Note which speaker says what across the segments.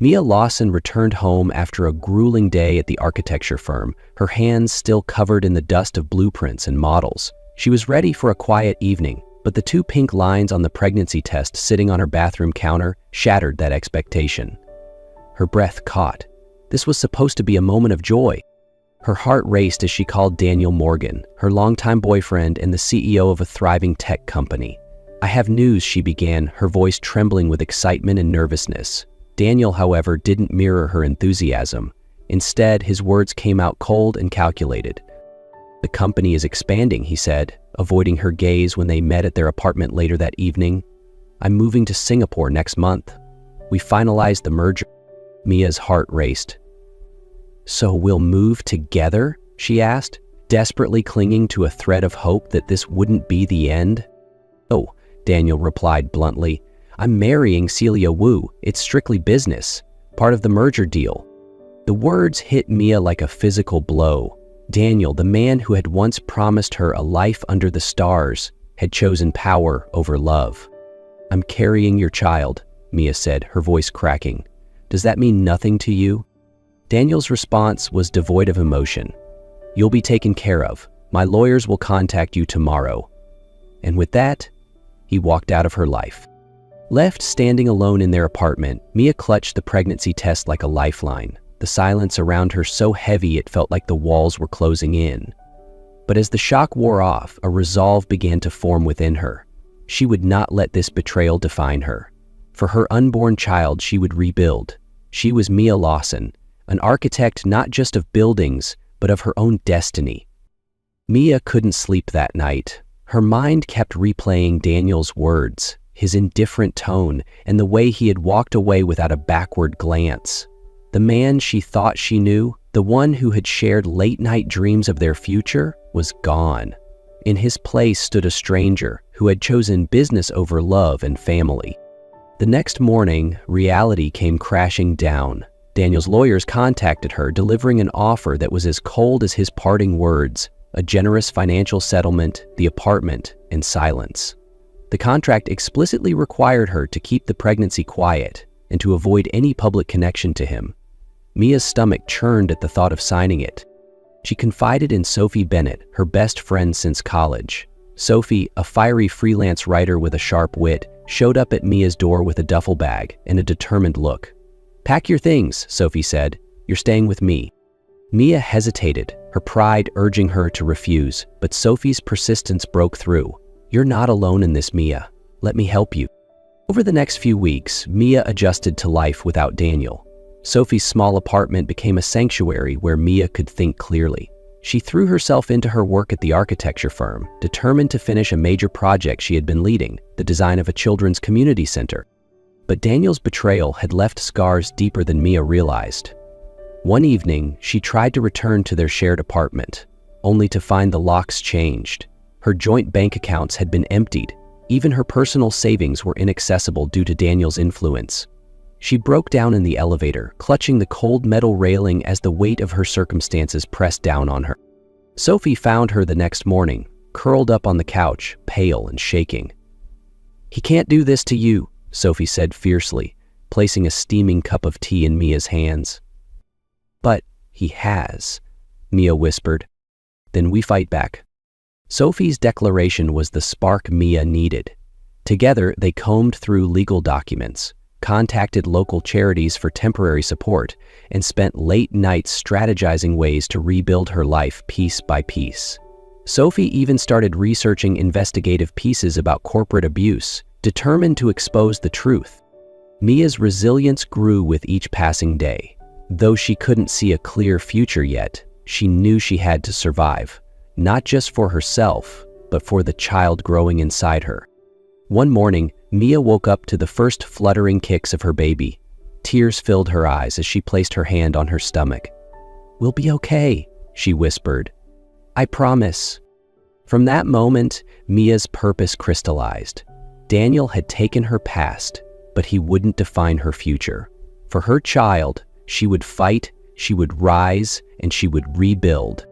Speaker 1: Mia Lawson returned home after a grueling day at the architecture firm, her hands still covered in the dust of blueprints and models. She was ready for a quiet evening, but the 2 pink lines on the pregnancy test sitting on her bathroom counter shattered that expectation. Her breath caught. This was supposed to be a moment of joy. Her heart raced as she called Daniel Morgan, her longtime boyfriend and the CEO of a thriving tech company. "I have news," she began, her voice trembling with excitement and nervousness. Daniel, however, didn't mirror her enthusiasm. Instead, his words came out cold and calculated. "The company is expanding," he said, avoiding her gaze when they met at their apartment later that evening. "I'm moving to Singapore next month. We finalized the merger." Mia's heart raced. "So we'll move together?" she asked, desperately clinging to a thread of hope that this wouldn't be the end. "Oh," Daniel replied bluntly, "I'm marrying Celia Wu. It's strictly business, part of the merger deal." The words hit Mia like a physical blow. Daniel, the man who had once promised her a life under the stars, had chosen power over love. "I'm carrying your child," Mia said, her voice cracking. "Does that mean nothing to you?" Daniel's response was devoid of emotion. "You'll be taken care of. My lawyers will contact you tomorrow." And with that, he walked out of her life. Left standing alone in their apartment, Mia clutched the pregnancy test like a lifeline, the silence around her so heavy it felt like the walls were closing in. But as the shock wore off, a resolve began to form within her. She would not let this betrayal define her. For her unborn child, she would rebuild. She was Mia Lawson, an architect not just of buildings, but of her own destiny. Mia couldn't sleep that night. Her mind kept replaying Daniel's words, his indifferent tone, and the way he had walked away without a backward glance. The man she thought she knew, the one who had shared late-night dreams of their future, was gone. In his place stood a stranger who had chosen business over love and family. The next morning, reality came crashing down. Daniel's lawyers contacted her, delivering an offer that was as cold as his parting words: a generous financial settlement, the apartment, and silence. The contract explicitly required her to keep the pregnancy quiet and to avoid any public connection to him. Mia's stomach churned at the thought of signing it. She confided in Sophie Bennett, her best friend since college. Sophie, a fiery freelance writer with a sharp wit, showed up at Mia's door with a duffel bag and a determined look. "Pack your things," Sophie said. "You're staying with me." Mia hesitated, her pride urging her to refuse, but Sophie's persistence broke through. "You're not alone in this, Mia. Let me help you." Over the next few weeks, Mia adjusted to life without Daniel. Sophie's small apartment became a sanctuary where Mia could think clearly. She threw herself into her work at the architecture firm, determined to finish a major project she had been leading, the design of a children's community center. But Daniel's betrayal had left scars deeper than Mia realized. One evening, she tried to return to their shared apartment, only to find the locks changed. Her joint bank accounts had been emptied. Even her personal savings were inaccessible due to Daniel's influence. She broke down in the elevator, clutching the cold metal railing as the weight of her circumstances pressed down on her. Sophie found her the next morning, curled up on the couch, pale and shaking. "He can't do this to you," Sophie said fiercely, placing a steaming cup of tea in Mia's hands. "But he has," Mia whispered. "Then we fight back." Sophie's declaration was the spark Mia needed. Together, they combed through legal documents, contacted local charities for temporary support, and spent late nights strategizing ways to rebuild her life piece by piece. Sophie even started researching investigative pieces about corporate abuse, determined to expose the truth. Mia's resilience grew with each passing day. Though she couldn't see a clear future yet, she knew she had to survive, not just for herself, but for the child growing inside her. One morning, Mia woke up to the first fluttering kicks of her baby. Tears filled her eyes as she placed her hand on her stomach. "We'll be okay," she whispered. "I promise." From that moment, Mia's purpose crystallized. Daniel had taken her past, but he wouldn't define her future. For her child, she would fight, she would rise, and she would rebuild.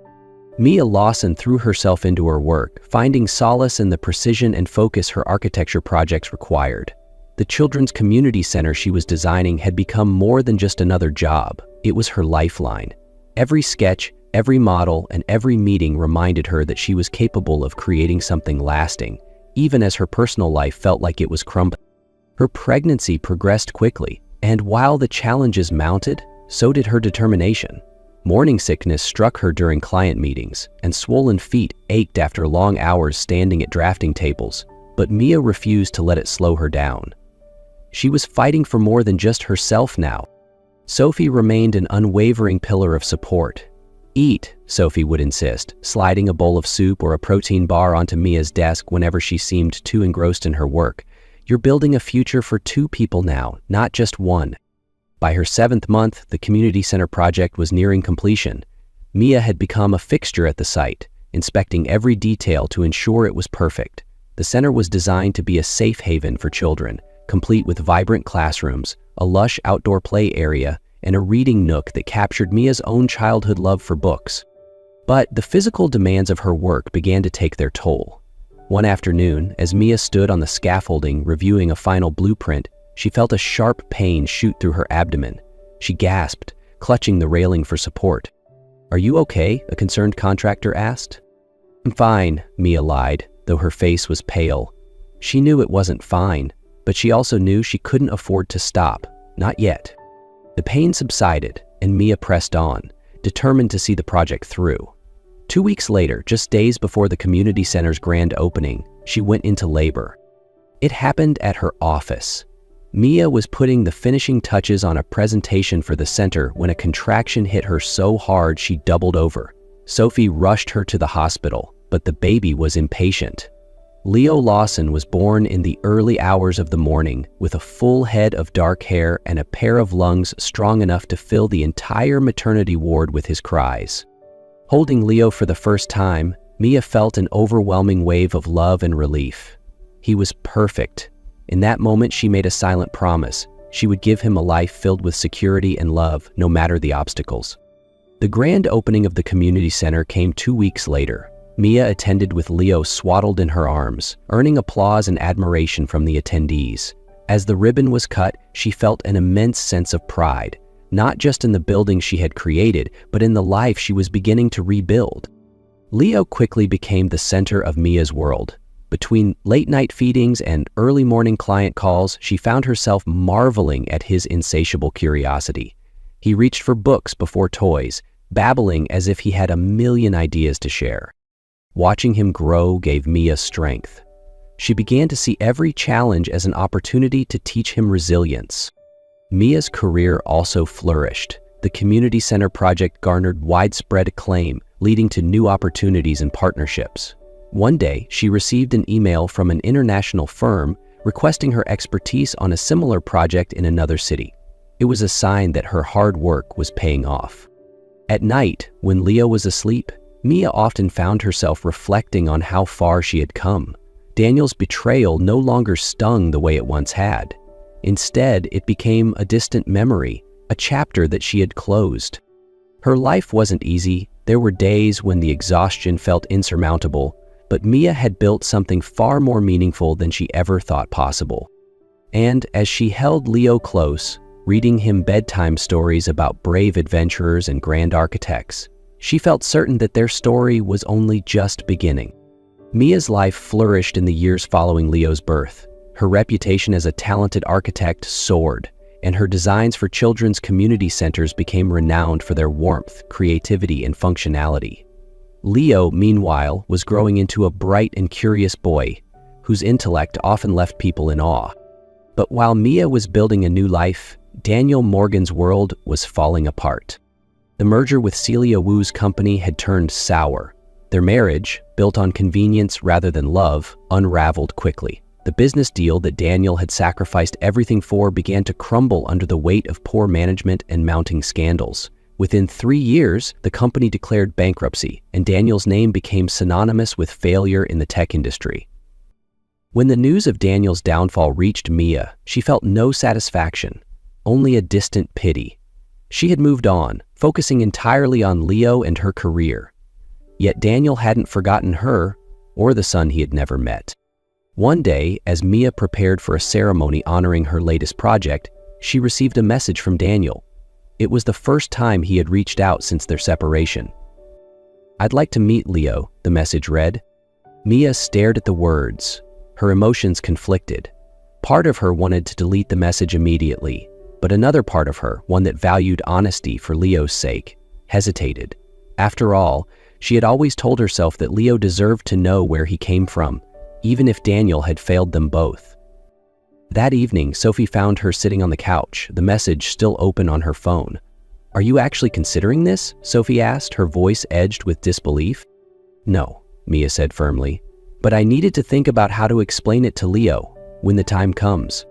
Speaker 1: Mia Lawson threw herself into her work, finding solace in the precision and focus her architecture projects required. The children's community center she was designing had become more than just another job. It was her lifeline. Every sketch, every model, and every meeting reminded her that she was capable of creating something lasting, even as her personal life felt like it was crumbling. Her pregnancy progressed quickly, and while the challenges mounted, so did her determination. Morning sickness struck her during client meetings, and swollen feet ached after long hours standing at drafting tables, but Mia refused to let it slow her down. She was fighting for more than just herself now. Sophie remained an unwavering pillar of support. "Eat," Sophie would insist, sliding a bowl of soup or a protein bar onto Mia's desk whenever she seemed too engrossed in her work. "You're building a future for 2 people now, not just 1. By her 7th month, the community center project was nearing completion. Mia had become a fixture at the site, inspecting every detail to ensure it was perfect. The center was designed to be a safe haven for children, complete with vibrant classrooms, a lush outdoor play area, and a reading nook that captured Mia's own childhood love for books. But the physical demands of her work began to take their toll. One afternoon, as Mia stood on the scaffolding reviewing a final blueprint, she felt a sharp pain shoot through her abdomen. She gasped, clutching the railing for support. "Are you okay?" a concerned contractor asked. "I'm fine," Mia lied, though her face was pale. She knew it wasn't fine, but she also knew she couldn't afford to stop. Not yet. The pain subsided, and Mia pressed on, determined to see the project through. 2 weeks later, just days before the community center's grand opening, she went into labor. It happened at her office. Mia was putting the finishing touches on a presentation for the center when a contraction hit her so hard she doubled over. Sophie rushed her to the hospital, but the baby was impatient. Leo Lawson was born in the early hours of the morning with a full head of dark hair and a pair of lungs strong enough to fill the entire maternity ward with his cries. Holding Leo for the first time, Mia felt an overwhelming wave of love and relief. He was perfect. In that moment, she made a silent promise. She would give him a life filled with security and love, no matter the obstacles. The grand opening of the community center came 2 weeks later. Mia attended with Leo swaddled in her arms, earning applause and admiration from the attendees. As the ribbon was cut, she felt an immense sense of pride, not just in the building she had created, but in the life she was beginning to rebuild. Leo quickly became the center of Mia's world. Between late-night feedings and early morning client calls, she found herself marveling at his insatiable curiosity. He reached for books before toys, babbling as if he had a million ideas to share. Watching him grow gave Mia strength. She began to see every challenge as an opportunity to teach him resilience. Mia's career also flourished. The community center project garnered widespread acclaim, leading to new opportunities and partnerships. One day, she received an email from an international firm requesting her expertise on a similar project in another city. It was a sign that her hard work was paying off. At night, when Leo was asleep, Mia often found herself reflecting on how far she had come. Daniel's betrayal no longer stung the way it once had. Instead, it became a distant memory, a chapter that she had closed. Her life wasn't easy. There were days when the exhaustion felt insurmountable, but Mia had built something far more meaningful than she ever thought possible. And as she held Leo close, reading him bedtime stories about brave adventurers and grand architects, she felt certain that their story was only just beginning. Mia's life flourished in the years following Leo's birth. Her reputation as a talented architect soared, and her designs for children's community centers became renowned for their warmth, creativity, and functionality. Leo, meanwhile, was growing into a bright and curious boy, whose intellect often left people in awe. But while Mia was building a new life, Daniel Morgan's world was falling apart. The merger with Celia Wu's company had turned sour. Their marriage, built on convenience rather than love, unraveled quickly. The business deal that Daniel had sacrificed everything for began to crumble under the weight of poor management and mounting scandals. Within 3 years, the company declared bankruptcy, and Daniel's name became synonymous with failure in the tech industry. When the news of Daniel's downfall reached Mia, she felt no satisfaction, only a distant pity. She had moved on, focusing entirely on Leo and her career. Yet Daniel hadn't forgotten her or the son he had never met. One day, as Mia prepared for a ceremony honoring her latest project, she received a message from Daniel. It was the first time he had reached out since their separation. "I'd like to meet Leo," the message read. Mia stared at the words. Her emotions conflicted. Part of her wanted to delete the message immediately, but another part of her, one that valued honesty for Leo's sake, hesitated. After all, she had always told herself that Leo deserved to know where he came from, even if Daniel had failed them both. That evening, Sophie found her sitting on the couch, the message still open on her phone. "Are you actually considering this?" Sophie asked, her voice edged with disbelief. "No," Mia said firmly, "but I needed to think about how to explain it to Leo when the time comes."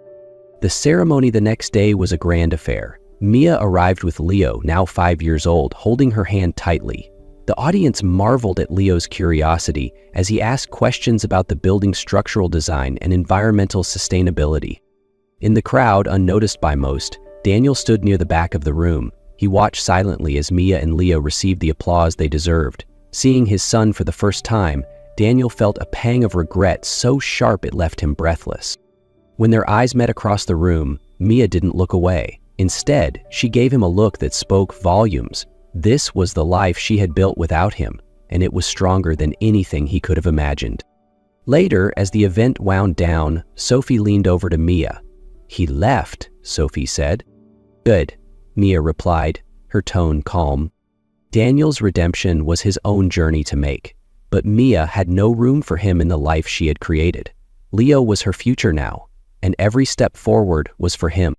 Speaker 1: The ceremony the next day was a grand affair. Mia arrived with Leo, now 5 years old, holding her hand tightly. The audience marveled at Leo's curiosity as he asked questions about the building's structural design and environmental sustainability. In the crowd, unnoticed by most, Daniel stood near the back of the room. He watched silently as Mia and Leo received the applause they deserved. Seeing his son for the first time, Daniel felt a pang of regret so sharp it left him breathless. When their eyes met across the room, Mia didn't look away. Instead, she gave him a look that spoke volumes. This was the life she had built without him, and it was stronger than anything he could have imagined. Later, as the event wound down, Sophie leaned over to Mia. "He left," Sophie said. "Good," Mia replied, her tone calm. Daniel's redemption was his own journey to make, but Mia had no room for him in the life she had created. Leo was her future now, and every step forward was for him.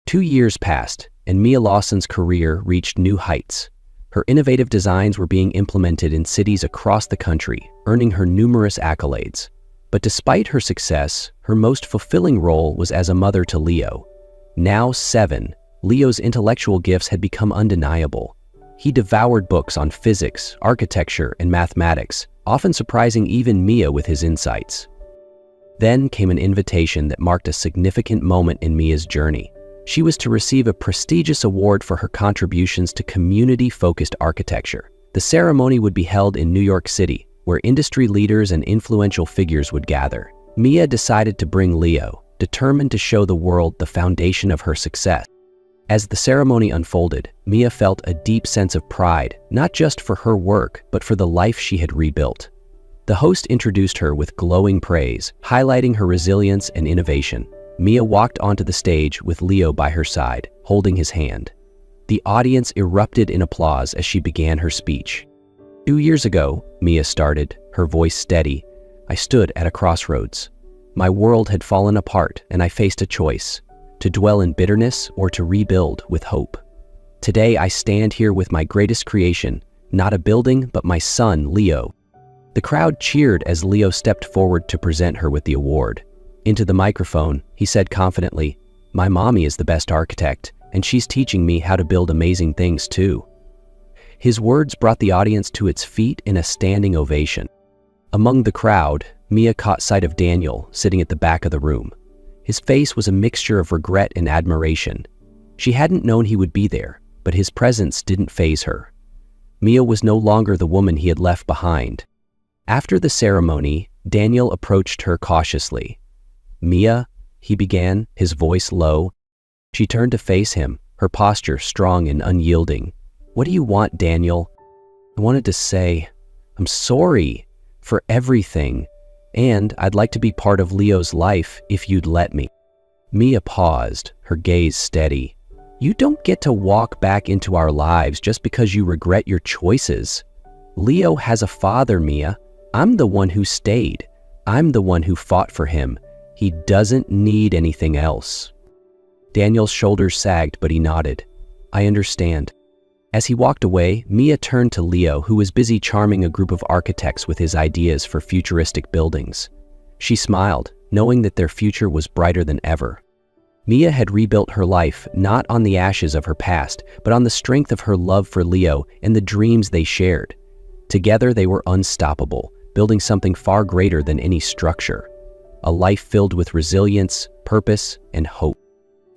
Speaker 1: 2 years passed, and Mia Lawson's career reached new heights. Her innovative designs were being implemented in cities across the country, earning her numerous accolades. But despite her success, her most fulfilling role was as a mother to Leo. Now 7, Leo's intellectual gifts had become undeniable. He devoured books on physics, architecture, and mathematics, often surprising even Mia with his insights. Then came an invitation that marked a significant moment in Mia's journey. She was to receive a prestigious award for her contributions to community-focused architecture. The ceremony would be held in New York City, where industry leaders and influential figures would gather. Mia decided to bring Leo, determined to show the world the foundation of her success. As the ceremony unfolded, Mia felt a deep sense of pride, not just for her work, but for the life she had rebuilt. The host introduced her with glowing praise, highlighting her resilience and innovation. Mia walked onto the stage with Leo by her side, holding his hand. The audience erupted in applause as she began her speech. 2 years ago, Mia started, her voice steady, I stood at a crossroads. My world had fallen apart and I faced a choice, to dwell in bitterness or to rebuild with hope. Today I stand here with my greatest creation, not a building, but my son, Leo. The crowd cheered as Leo stepped forward to present her with the award. Into the microphone, he said confidently, "My mommy is the best architect, and she's teaching me how to build amazing things too." His words brought the audience to its feet in a standing ovation. Among the crowd, Mia caught sight of Daniel sitting at the back of the room. His face was a mixture of regret and admiration. She hadn't known he would be there, but his presence didn't faze her. Mia was no longer the woman he had left behind. After the ceremony, Daniel approached her cautiously. "Mia," he began, his voice low. She turned to face him, her posture strong and unyielding. "What do you want, Daniel?" "I wanted to say, I'm sorry for everything, and I'd like to be part of Leo's life if you'd let me." Mia paused, her gaze steady. "You don't get to walk back into our lives just because you regret your choices. Leo has a father, Mia. I'm the one who stayed. I'm the one who fought for him. He doesn't need anything else." Daniel's shoulders sagged, but he nodded. "I understand." As he walked away, Mia turned to Leo, who was busy charming a group of architects with his ideas for futuristic buildings. She smiled, knowing that their future was brighter than ever. Mia had rebuilt her life not on the ashes of her past, but on the strength of her love for Leo and the dreams they shared. Together they were unstoppable, building something far greater than any structure. A life filled with resilience, purpose, and hope.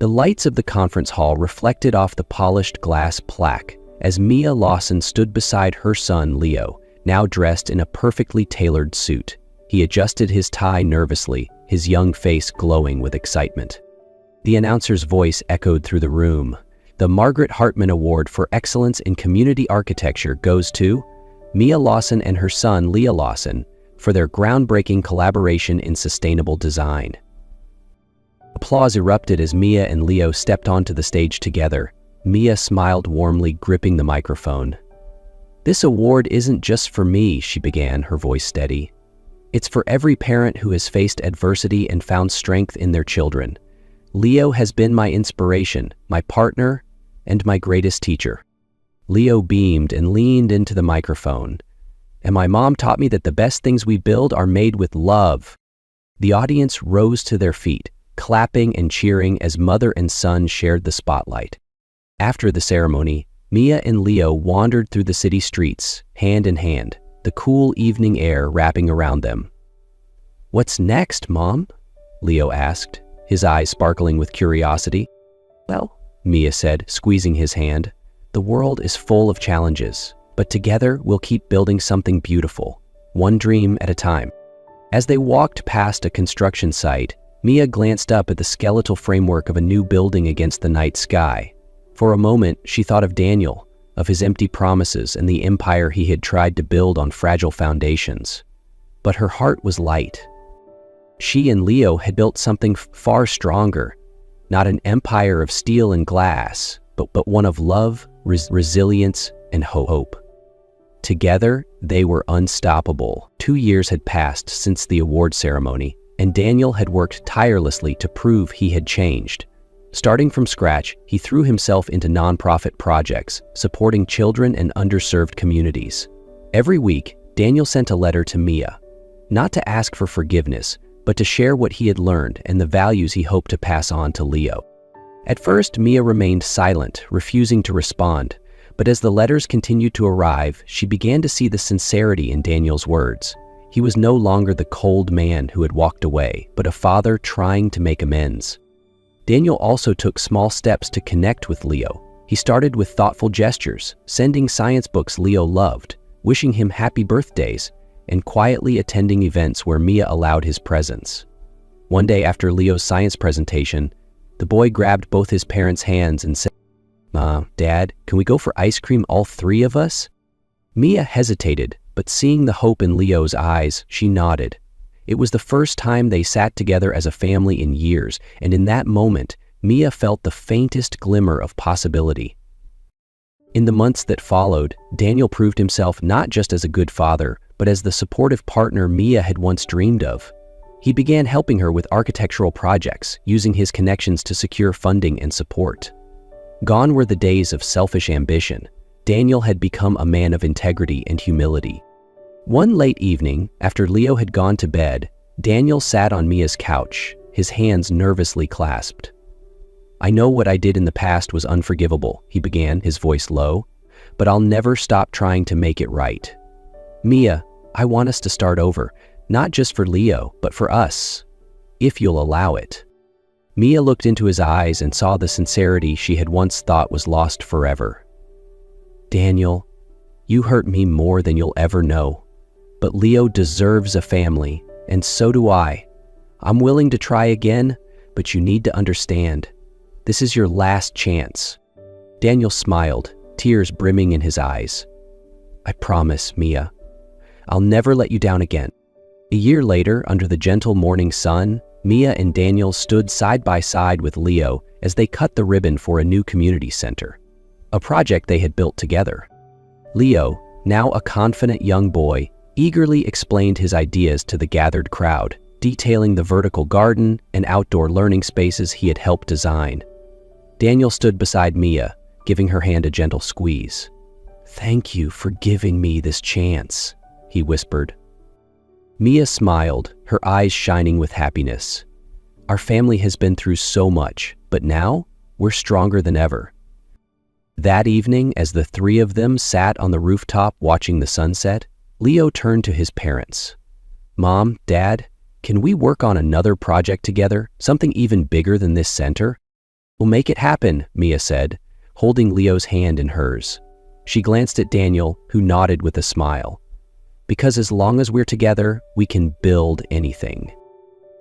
Speaker 1: The lights of the conference hall reflected off the polished glass plaque as Mia Lawson stood beside her son, Leo, now dressed in a perfectly tailored suit. He adjusted his tie nervously, his young face glowing with excitement. The announcer's voice echoed through the room. The Margaret Hartman Award for Excellence in Community Architecture goes to Mia Lawson and her son, Leah Lawson, for their groundbreaking collaboration in sustainable design. Applause erupted as Mia and Leo stepped onto the stage together. Mia smiled warmly, gripping the microphone. "This award isn't just for me," she began, her voice steady. "It's for every parent who has faced adversity and found strength in their children. Leo has been my inspiration, my partner, and my greatest teacher." Leo beamed and leaned into the microphone. "And my mom taught me that the best things we build are made with love." The audience rose to their feet, clapping and cheering as mother and son shared the spotlight. After the ceremony, Mia and Leo wandered through the city streets, hand in hand, the cool evening air wrapping around them. "What's next, Mom?" Leo asked, his eyes sparkling with curiosity. "Well," Mia said, squeezing his hand, "the world is full of challenges, but together we'll keep building something beautiful, one dream at a time." As they walked past a construction site, Mia glanced up at the skeletal framework of a new building against the night sky. For a moment, she thought of Daniel, of his empty promises and the empire he had tried to build on fragile foundations. But her heart was light. She and Leo had built something far stronger, not an empire of steel and glass, but one of love, resilience, and hope. Together, they were unstoppable. 2 years had passed since the award ceremony, and Daniel had worked tirelessly to prove he had changed. Starting from scratch, he threw himself into nonprofit projects, supporting children and underserved communities. Every week, Daniel sent a letter to Mia, not to ask for forgiveness, but to share what he had learned and the values he hoped to pass on to Leo. At first, Mia remained silent, refusing to respond, but as the letters continued to arrive, she began to see the sincerity in Daniel's words. He was no longer the cold man who had walked away, but a father trying to make amends. Daniel also took small steps to connect with Leo. He started with thoughtful gestures, sending science books Leo loved, wishing him happy birthdays, and quietly attending events where Mia allowed his presence. One day after Leo's science presentation, the boy grabbed both his parents' hands and said, "Dad, can we go for ice cream, all three of us?" Mia hesitated, but seeing the hope in Leo's eyes, she nodded. It was the first time they sat together as a family in years, and in that moment, Mia felt the faintest glimmer of possibility. In the months that followed, Daniel proved himself not just as a good father, but as the supportive partner Mia had once dreamed of. He began helping her with architectural projects, using his connections to secure funding and support. Gone were the days of selfish ambition. Daniel had become a man of integrity and humility. One late evening, after Leo had gone to bed, Daniel sat on Mia's couch, his hands nervously clasped. "I know what I did in the past was unforgivable," he began, his voice low, "but I'll never stop trying to make it right. Mia, I want us to start over, not just for Leo, but for us, if you'll allow it." Mia looked into his eyes and saw the sincerity she had once thought was lost forever. "Daniel, you hurt me more than you'll ever know. But Leo deserves a family, and so do I. I'm willing to try again, but you need to understand. This is your last chance." Daniel smiled, tears brimming in his eyes. "I promise, Mia. I'll never let you down again." A year later, under the gentle morning sun, Mia and Daniel stood side by side with Leo as they cut the ribbon for a new community center, a project they had built together. Leo, now a confident young boy, eagerly explained his ideas to the gathered crowd, detailing the vertical garden and outdoor learning spaces he had helped design. Daniel stood beside Mia, giving her hand a gentle squeeze. "Thank you for giving me this chance," he whispered. Mia smiled, her eyes shining with happiness. "Our family has been through so much, but now we're stronger than ever." That evening, as the three of them sat on the rooftop watching the sunset, Leo turned to his parents. "Mom, Dad, can we work on another project together, something even bigger than this center?" "We'll make it happen," Mia said, holding Leo's hand in hers. She glanced at Daniel, who nodded with a smile. Because as long as we're together, we can build anything.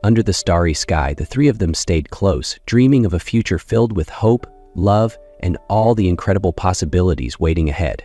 Speaker 1: Under the starry sky, the three of them stayed close, dreaming of a future filled with hope, love, and all the incredible possibilities waiting ahead.